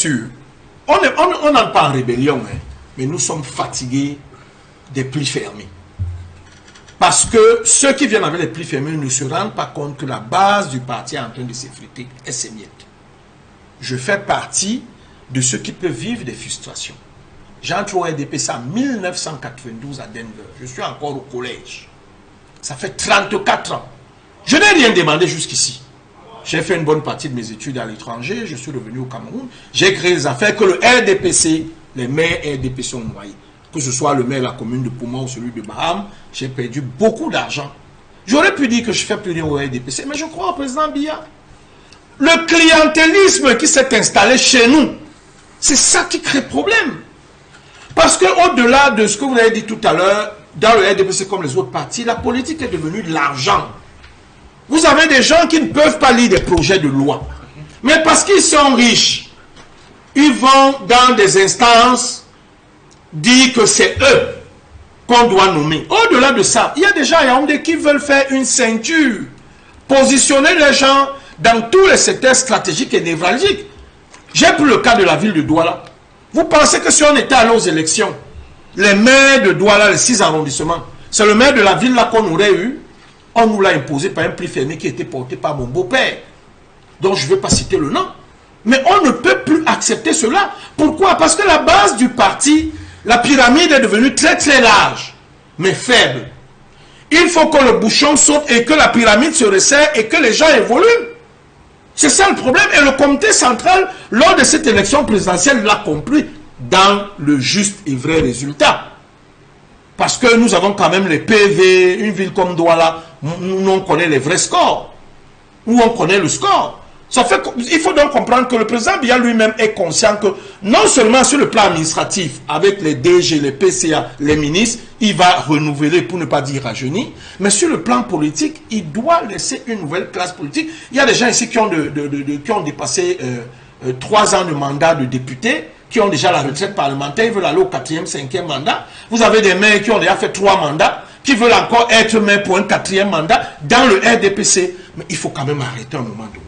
sûr, on n'est pas en rébellion, hein, mais nous sommes fatigués des plis fermés. Parce que ceux qui viennent avec les plis fermés ne se rendent pas compte que la base du parti est en train de s'effriter et s'émiette. Je fais partie de ceux qui peuvent vivre des frustrations. J'entre au RDPC en 1992 à Denver. Je suis encore au collège. Ça fait 34 ans. Je n'ai rien demandé jusqu'ici. J'ai fait une bonne partie de mes études à l'étranger. Je suis revenu au Cameroun. J'ai créé des affaires que le RDPC, les maires RDPC ont noyé. Que ce soit le maire de la commune de Pouma ou celui de Baham, j'ai perdu beaucoup d'argent. J'aurais pu dire que je fais plus rien au RDPC, mais je crois au président Biya. Le clientélisme qui s'est installé chez nous, c'est ça qui crée problème. Parce qu'au-delà de ce que vous avez dit tout à l'heure, dans le RDPC comme les autres partis, la politique est devenue de l'argent. Vous avez des gens qui ne peuvent pas lire des projets de loi. Mais parce qu'ils sont riches, ils vont dans des instances dire que c'est eux qu'on doit nommer. Au-delà de ça, il y a des gens à Yaoundé qui veulent faire une ceinture, positionner les gens dans tous les secteurs stratégiques et névralgiques. J'ai pris le cas de la ville de Douala. Vous pensez que si on était allé aux élections, les maires de Douala, les 6 arrondissements, c'est le maire de la ville là qu'on aurait eu, on nous l'a imposé par un prix fermé qui était porté par mon beau-père, dont je ne vais pas citer le nom. Mais on ne peut plus accepter cela. Pourquoi? Parce que la base du parti, la pyramide est devenue très très large, mais faible. Il faut que le bouchon saute et que la pyramide se resserre et que les gens évoluent. C'est ça le problème. Et le comité central, lors de cette élection présidentielle, l'a compris dans le juste et vrai résultat. Parce que nous avons quand même les PV, une ville comme Douala, où on connaît les vrais scores, où on connaît le score. Ça fait, il faut donc comprendre que le président Biya lui-même est conscient que non seulement sur le plan administratif, avec les DG, les PCA, les ministres, il va renouveler pour ne pas dire rajeunir, mais sur le plan politique, il doit laisser une nouvelle classe politique. Il y a des gens ici qui ont dépassé 3 ans de mandat de député, qui ont déjà la retraite parlementaire, ils veulent aller au 4e, 5e mandat. Vous avez des maires qui ont déjà fait 3 mandats, qui veulent encore être maires pour un 4e mandat dans le RDPC. Mais il faut quand même arrêter un moment donné.